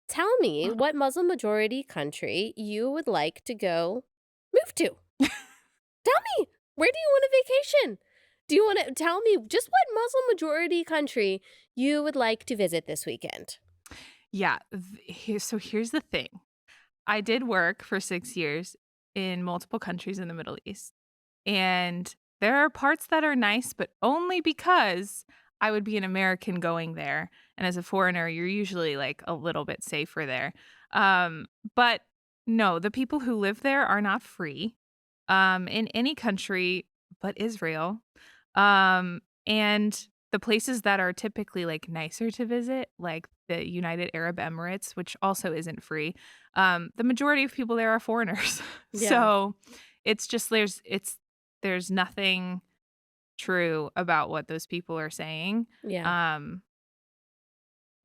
Tell me what Muslim majority country you would like to go move to. Tell me, where do you want a vacation? Do you want to tell me just what Muslim majority country you would like to visit this weekend? Yeah. So here's the thing. I did work for 6 years in multiple countries in the Middle East. And there are parts that are nice, but only because I would be an American going there. And as a foreigner, you're usually like a little bit safer there. But no, the people who live there are not free in any country but Israel. And the places that are typically like nicer to visit, like the United Arab Emirates, which also isn't free, the majority of people there are foreigners. Yeah. So it's just there's nothing true about what those people are saying. Yeah.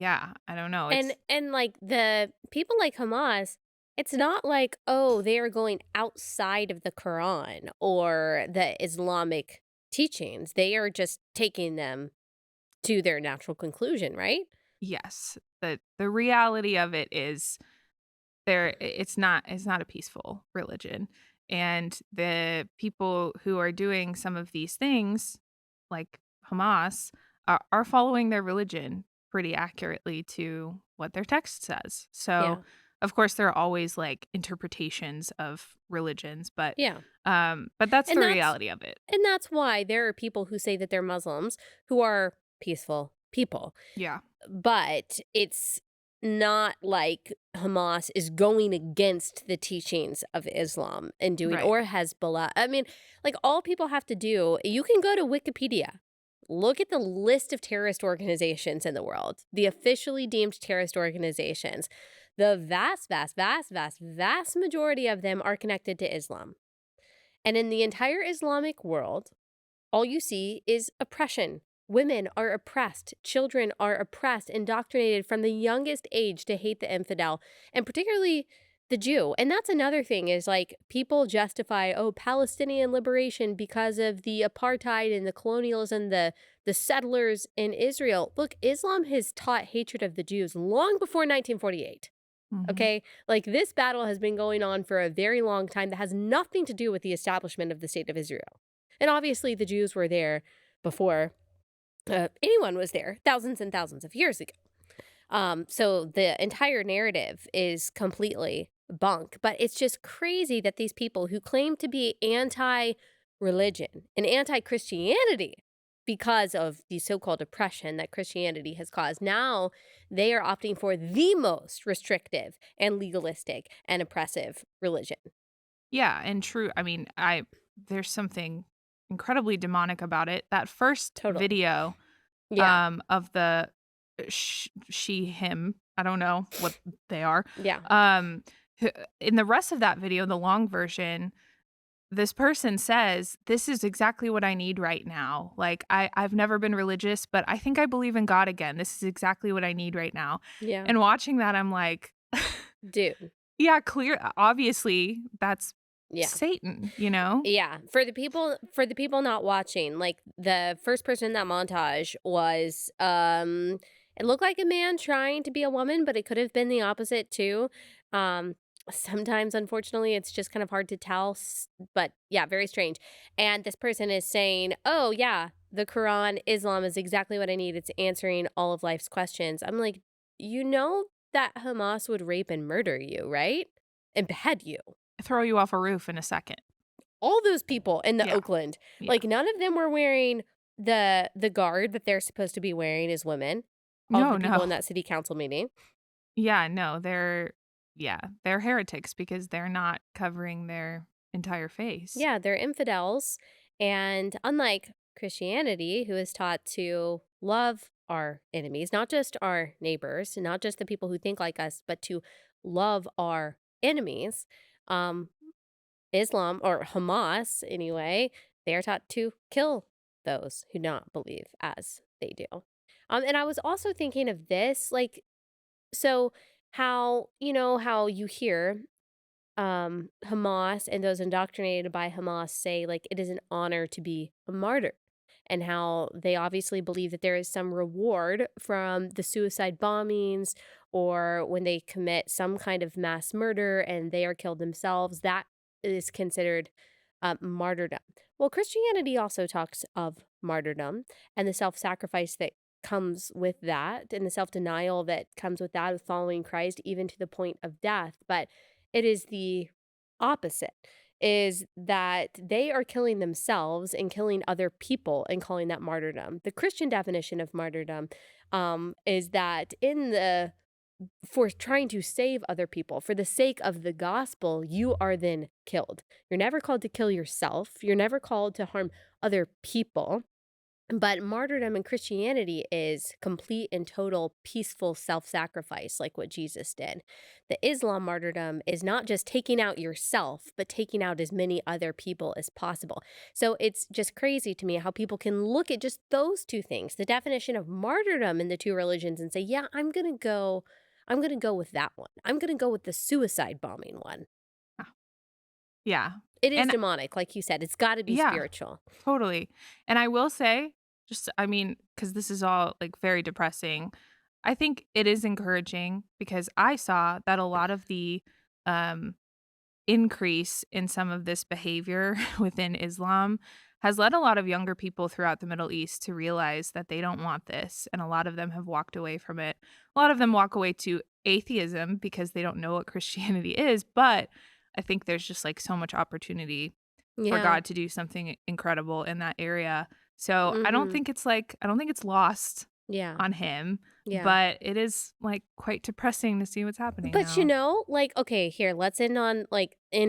Yeah, I don't know. And like the people like Hamas, it's not like, oh, they are going outside of the Quran or the Islamic teachings. They are just taking them to their natural conclusion, right? Yes. The reality of it is it's not a peaceful religion. And the people who are doing some of these things, like Hamas, are following their religion pretty accurately to what their text says. So, Yeah. of course, there are always like interpretations of religions, but Yeah. but that's And the that's- reality of it. And that's why there are people who say that they're Muslims who are peaceful people. Yeah. But it's not like Hamas is going against the teachings of Islam and doing, Right. or Hezbollah. I mean, like all people have to do, you can go to Wikipedia, look at the list of terrorist organizations in the world, the officially deemed terrorist organizations. The vast, vast, vast, vast, vast majority of them are connected to Islam. And in the entire Islamic world, all you see is oppression. Women are oppressed. Children are oppressed, indoctrinated from the youngest age to hate the infidel, and particularly the Jew. And that's another thing is like people justify, oh, Palestinian liberation because of the apartheid and the colonialism, the settlers in Israel. Look, Islam has taught hatred of the Jews long before 1948. Mhm. Okay, like this battle has been going on for a very long time that has nothing to do with the establishment of the state of Israel. And obviously the Jews were there before anyone was there, thousands and thousands of years ago. So the entire narrative is completely bunk, but it's just crazy that these people who claim to be anti-religion and anti-Christianity because of the so-called oppression that Christianity has caused, now they are opting for the most restrictive and legalistic and oppressive religion. Yeah, and true. I mean, there's something incredibly demonic about it. That first Totally. video Yeah. of the she him, I don't know what they are. Yeah. In the rest of that video, the long version, this person says, this is exactly what I need right now. Like I've never been religious, but I think I believe in God again. This is exactly what I need right now. Yeah. And watching that, I'm like, Dude. yeah, obviously that's Yeah. Satan, you know? Yeah. For the people not watching, like the first person in that montage was it looked like a man trying to be a woman, but it could have been the opposite too. Sometimes unfortunately it's just kind of hard to tell, but yeah, very strange. And this person is saying, "Oh, yeah, the Quran, Islam is exactly what I need. It's answering all of life's questions." I'm like, "You know that Hamas would rape and murder you, right? And behead you." Throw you off a roof in a second. all those people in the Yeah. Oakland. Yeah. Like, none of them were wearing the garb that they're supposed to be wearing as women. All of No, the people in no. that city council meeting. Yeah, no, they're heretics because they're not covering their entire face. Yeah, they're infidels. And unlike Christianity, who is taught to love our enemies, not just our neighbors, not just the people who think like us, but to love our enemies, um, Islam or Hamas, anyway, they are taught to kill those who not believe as they do. And I was also thinking of this, like, so how, how you hear Hamas and those indoctrinated by Hamas say, like, it is an honor to be a martyr, and how they obviously believe that there is some reward from the suicide bombings or when they commit some kind of mass murder and they are killed themselves. That is considered martyrdom. Well, Christianity also talks of martyrdom and the self sacrifice that comes with that and the self denial that comes with that of following Christ, even to the point of death. But it is the opposite, is that they are killing themselves and killing other people and calling that martyrdom. The Christian definition of martyrdom is that for trying to save other people, for the sake of the gospel, you are then killed. You're never called to kill yourself. You're never called to harm other people. But martyrdom in Christianity is complete and total peaceful self-sacrifice, like what Jesus did. The Islam martyrdom is not just taking out yourself, but taking out as many other people as possible. So it's just crazy to me how people can look at just those two things, the definition of martyrdom in the two religions, and say, yeah, I'm gonna go with that one. I'm gonna go with the suicide bombing one. Yeah. It is And demonic, like you said. It's gotta be yeah, spiritual. totally. And I will say, because this is all like very depressing, I think it is encouraging because I saw that a lot of the um increase in some of this behavior within Islam has led a lot of younger people throughout the Middle East to realize that they don't want this. And a lot of them have walked away from it. A lot of them walk away to atheism because they don't know what Christianity is. But I think there's just like so much opportunity for Yeah. God to do something incredible in that area. So Mhm. I don't think it's lost Yeah. on him, Yeah. but it is like quite depressing to see what's happening But now. like, okay, here, let's end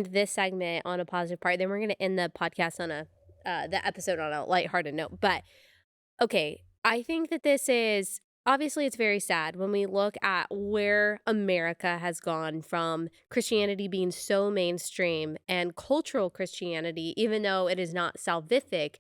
this segment on a positive part. Then we're gonna end the podcast on the episode on a lighthearted note. But okay, I think that this is obviously it's very sad when we look at where America has gone from Christianity being so mainstream and cultural Christianity, even though it is not salvific,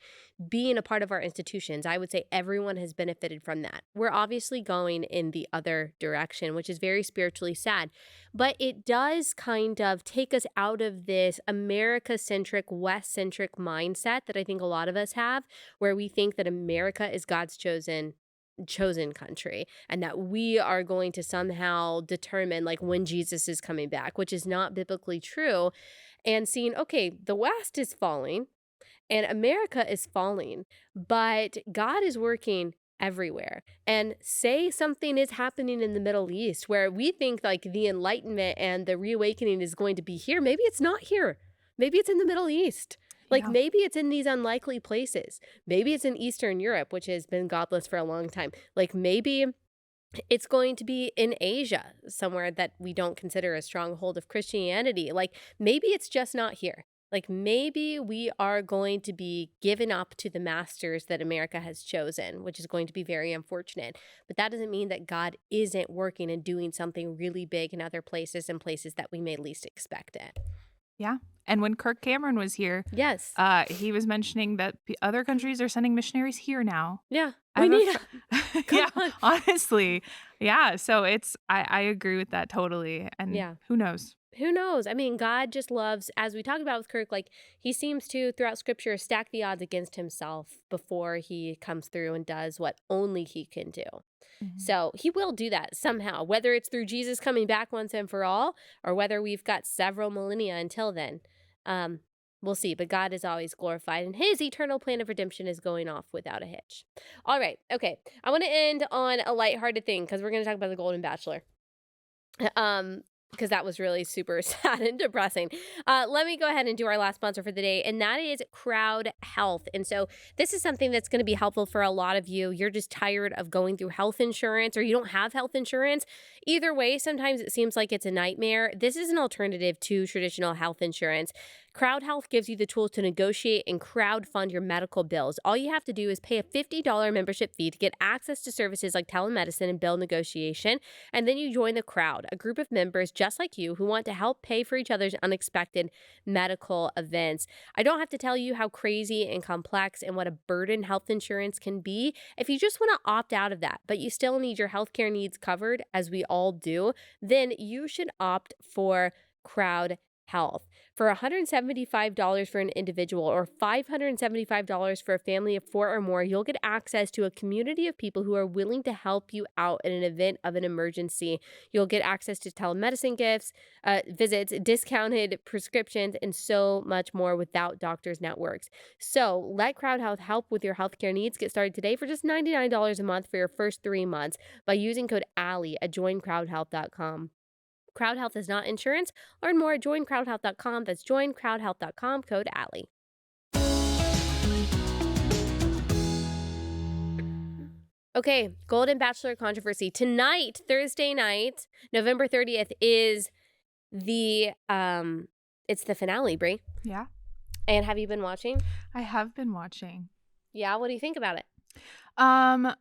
being a part of our institutions. I would say everyone has benefited from that. We're obviously going in the other direction, which is very spiritually sad, but it does kind of take us out of this America centric, West centric mindset that I think a lot of us have, where we think that America is God's chosen country and that we are going to somehow determine like when Jesus is coming back, which is not biblically true. And seeing, okay, the West is falling and America is falling, but God is working everywhere. And say something is happening in the Middle East where we think like the enlightenment and the reawakening is going to be here. Maybe it's not here. Maybe it's in the Middle East. Like Yeah. maybe it's in these unlikely places. Maybe it's in Eastern Europe, which has been godless for a long time. Like maybe it's going to be in Asia, somewhere that we don't consider a stronghold of Christianity. Like maybe it's just not here. Like maybe we are going to be given up to the masters that America has chosen, which is going to be very unfortunate. But that doesn't mean that God isn't working and doing something really big in other places and places that we may least expect it. Yeah. And when Kirk Cameron was here, Yes. he was mentioning that other countries are sending missionaries here now. Yeah. I We have a need fr- come yeah, on. honestly. Yeah. So I agree with that totally. And Yeah. who knows? Who knows? I mean, God just loves, as we talked about with Kirk, like he seems to, throughout scripture, stack the odds against himself before he comes through and does what only he can do. Mhm. So he will do that somehow, whether it's through Jesus coming back once and for all, or whether we've got several millennia until then. Um, we'll see. But God is always glorified, and his eternal plan of redemption is going off without a hitch. All right. Okay. I want to end on a lighthearted thing because we're going to talk about the Golden Bachelor. because that was really super sad and depressing. Let me go ahead and do our last sponsor for the day, and that is Crowd Health. And so this is something that's going to be helpful for a lot of you. You're just tired of going through health insurance, or you don't have health insurance. Either way, sometimes it seems like it's a nightmare. This is an alternative to traditional health insurance. Crowd Health gives you the tools to negotiate and crowdfund your medical bills. All you have to do is pay a $50 membership fee to get access to services like telemedicine and bill negotiation. And then you join the crowd, a group of members just like you who want to help pay for each other's unexpected medical events. I don't have to tell you how crazy and complex and what a burden health insurance can be. If you just want to opt out of that, but you still need your healthcare needs covered, as we all do, then you should opt for Crowd Health. For $175 for an individual or $575 for a family of 4 or more, you'll get access to a community of people who are willing to help you out in an event of an emergency. You'll get access to telemedicine visits, discounted prescriptions, and so much more without doctors' networks. So let Crowd Health help with your healthcare needs. Get started today for just $99 a month for your first 3 months by using code Allie at joincrowdhealth.com. Crowd Health is not insurance. Learn more at joincrowdhealth.com. That's joincrowdhealth.com, code Allie. Okay, Golden Bachelor controversy. Tonight, Thursday night, November 30th, is the it's the finale, Brie. Yeah. And have you been watching? I have been watching. Yeah, what do you think about it? I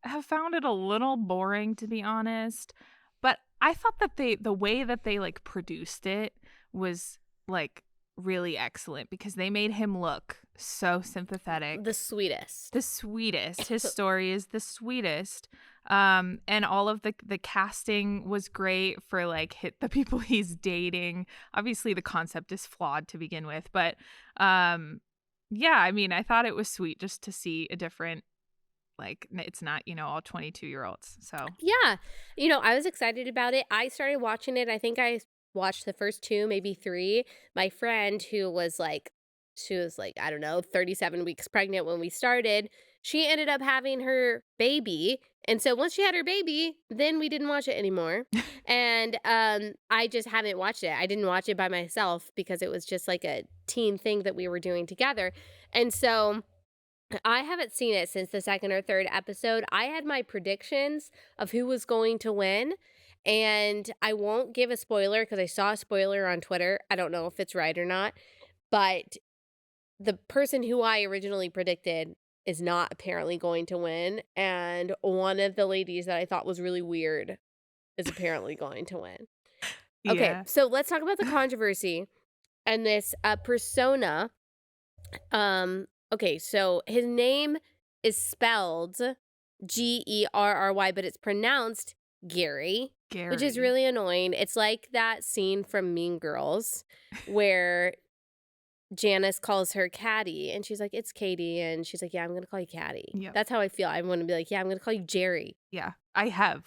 have found it a little boring, to be honest. But I thought that the way that they like produced it was like really excellent because they made him look so sympathetic. The sweetest. The sweetest. His story is the sweetest. And all of the casting was great for like the people he's dating. Obviously the concept is flawed to begin with, but yeah, I mean, I thought it was sweet just to see a different, like, it's not, all 22-year-olds. So yeah, I was excited about it. I started watching it. I think I watched the first 2, maybe 3. My friend who was like, I don't know, 37 weeks pregnant when we started, she ended up having her baby. And so once she had her baby, then we didn't watch it anymore. And I just haven't watched it. I didn't watch it by myself because it was just like a teen thing that we were doing together. And so I haven't seen it since the 2nd or 3rd episode. I had my predictions of who was going to win, and I won't give a spoiler because I saw a spoiler on Twitter. I don't know if it's right or not, but the person who I originally predicted is not apparently going to win, and one of the ladies that I thought was really weird is apparently going to win. Okay, yeah. So let's talk about the controversy and this persona. Okay, so his name is spelled Gerry, but it's pronounced Gary, which is really annoying. It's like that scene from Mean Girls where Janice calls her Caddy, and she's like, it's Katie, and she's like, yeah, I'm going to call you Caddy. Yep. That's how I feel. I want to be like, yeah, I'm going to call you Jerry. Yeah, I have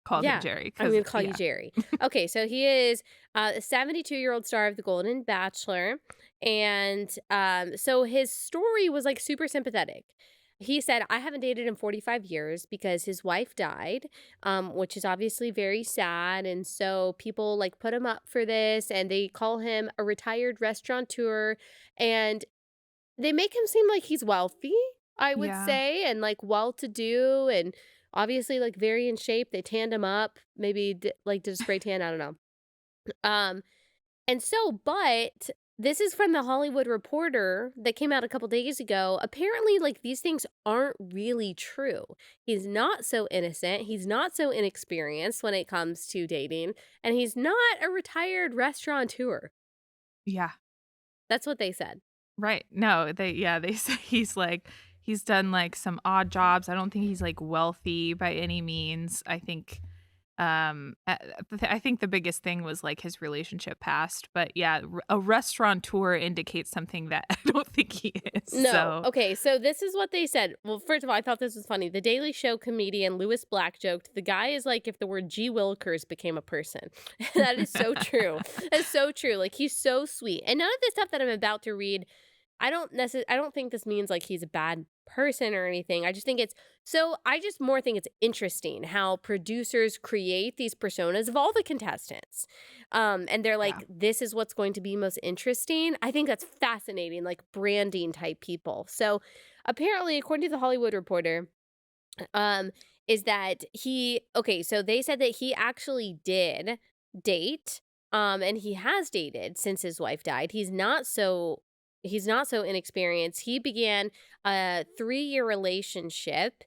called him Jerry. I'm going to call you Jerry. Okay, so he is a 72-year-old star of The Golden Bachelor. And so his story was like super sympathetic. He said, I haven't dated in 45 years because his wife died, which is obviously very sad. And so people like put him up for this, and they call him a retired restaurateur, and they make him seem like he's wealthy, I would say, and like well-to-do, and obviously like very in shape. They tanned him up, maybe did a spray tan, I don't know. And so, but this is from the Hollywood Reporter that came out a couple days ago. Apparently, like, these things aren't really true. He's not so innocent. He's not so inexperienced when it comes to dating. And he's not a retired restaurateur. Yeah. That's what they said. Right. No, they say he's done like some odd jobs. I don't think he's like wealthy by any means. I think I think the biggest thing was like his relationship past, but yeah, a restaurateur indicates something that I don't think he is. No. So. Okay, so this is what they said. Well, first of all, I thought this was funny. The Daily Show comedian Louis Black joked, the guy is like if the word G. Willikers became a person. That is so true. That's so true. Like, he's so sweet. And none of the stuff that I'm about to read, I don't think this means like he's a bad person or anything. I just think I just more think it's interesting how producers create these personas of all the contestants. And they're like, this is what's going to be most interesting. I think that's fascinating, like branding type people. So apparently, according to the Hollywood Reporter, is that so they said that he actually did date, and he has dated since his wife died. He's not so inexperienced. He began a 3-year relationship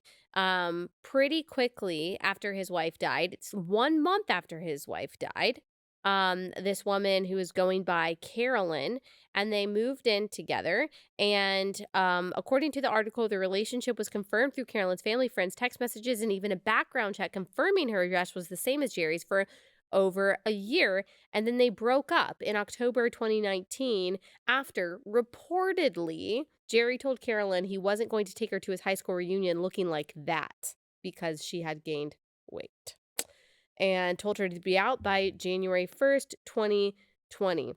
pretty quickly after his wife died. It's 1 month after his wife died. This woman who was going by Carolyn, and they moved in together. And according to the article, the relationship was confirmed through Carolyn's family, friends, text messages, and even a background check confirming her address was the same as Jerry's for over a year. And then they broke up in October 2019 after reportedly Jerry told Carolyn he wasn't going to take her to his high school reunion looking like that because she had gained weight, and told her to be out by January 1st, 2020.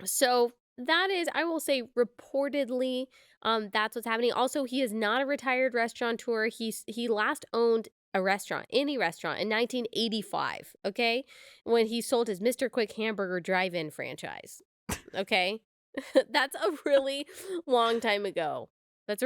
So that is, I will say, reportedly, that's what's happening. Also, he is not a retired restaurateur. He last owned a restaurant, any restaurant, in 1985, okay? When he sold his Mr. Quick Hamburger Drive-In franchise, okay? That's a really long time ago. That's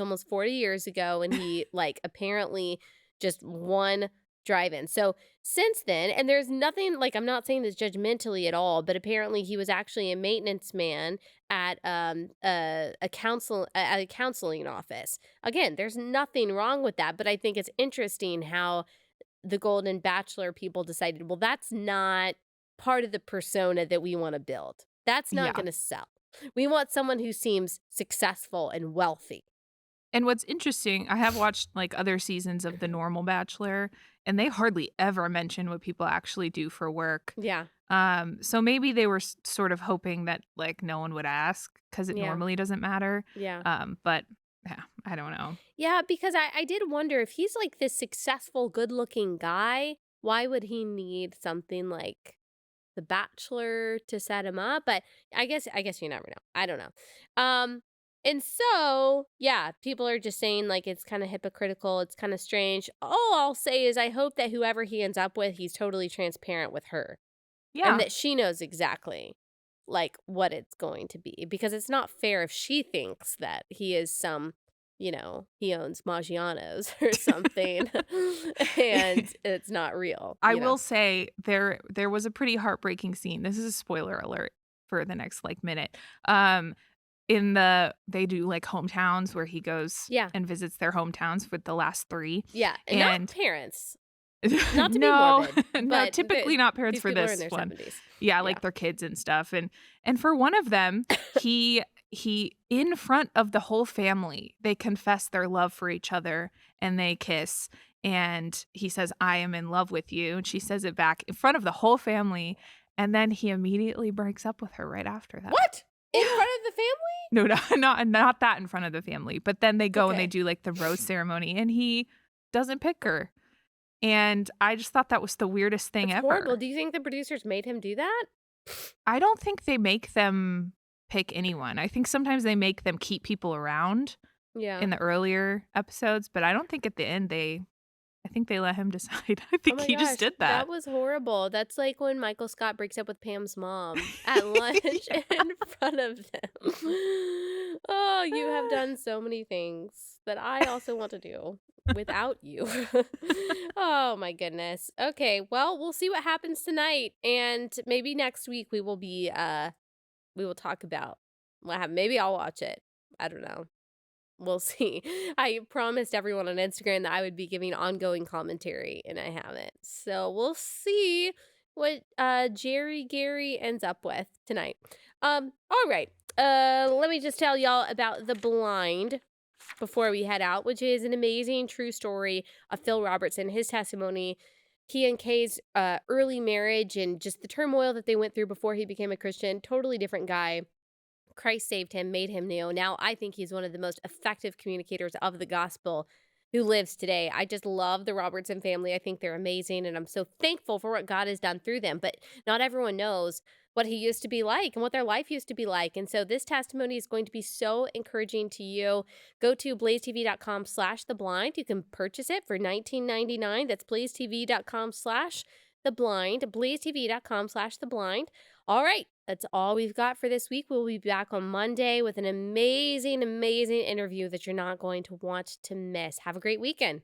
almost 40 years ago, and he, apparently just won drive-in. So since then, and there's nothing, I'm not saying this judgmentally at all, but apparently he was actually a maintenance man at a counseling office. Again, there's nothing wrong with that, but I think it's interesting how the Golden Bachelor people decided, well, that's not part of the persona that we want to build. That's not going to sell. We want someone who seems successful and wealthy. And what's interesting, I have watched other seasons of The Normal Bachelor, and they hardly ever mention what people actually do for work. Yeah. So maybe they were sort of hoping that no one would ask because it Yeah. normally doesn't matter. Yeah. But yeah, I don't know. Yeah, because I did wonder if he's this successful, good-looking guy, why would he need something like The Bachelor to set him up? But I guess you never know. I don't know. And so, yeah, people are just saying it's kind of hypocritical. It's kind of strange. All I'll say is I hope that whoever he ends up with, he's totally transparent with her. Yeah. And that she knows exactly what it's going to be, because it's not fair if she thinks that he is some, he owns Maggiano's or something and it's not real. I will say there was a pretty heartbreaking scene. This is a spoiler alert for the next minute. They do hometowns where he goes and visits their hometowns with the last 3. Yeah, and not parents. Not to be no, morbid, no, but typically not parents these for people are this in their one. 70s. Yeah, their kids and stuff. And for one of them, he in front of the whole family, they confess their love for each other and they kiss. And he says, "I am in love with you." And she says it back in front of the whole family. And then he immediately breaks up with her right after that. What? In front of the family? No, not that in front of the family. But then they go and they do the rose ceremony and he doesn't pick her. And I just thought that was the weirdest thing ever. Horrible. Do you think the producers made him do that? I don't think they make them pick anyone. I think sometimes they make them keep people around in the earlier episodes, but I don't think at the end I think they let him decide. I think he just did that. That was horrible. That's like when Michael Scott breaks up with Pam's mom at lunch in front of them. Oh, you have done so many things that I also want to do without you. Oh my goodness. Okay, well, we'll see what happens tonight, and maybe next week we will talk about what happened. Maybe I'll watch it. I don't know. We'll see. I promised everyone on Instagram that I would be giving ongoing commentary, and I haven't. So we'll see what Gary ends up with tonight. All right. Let me just tell y'all about The Blind before we head out, which is an amazing true story of Phil Robertson, his testimony, he and Kay's early marriage, and just the turmoil that they went through before he became a Christian. Totally different guy. Christ saved him, made him new. Now I think he's one of the most effective communicators of the gospel who lives today. I just love the Robertson family. I think they're amazing, and I'm so thankful for what God has done through them. But not everyone knows what he used to be like and what their life used to be like. And so this testimony is going to be so encouraging to you. Go to blazetv.com/theblind. You can purchase it for $19.99. That's blazetv.com/theblind, blazetv.com/theblind. All right, that's all we've got for this week. We'll be back on Monday with an amazing, amazing interview that you're not going to want to miss. Have a great weekend.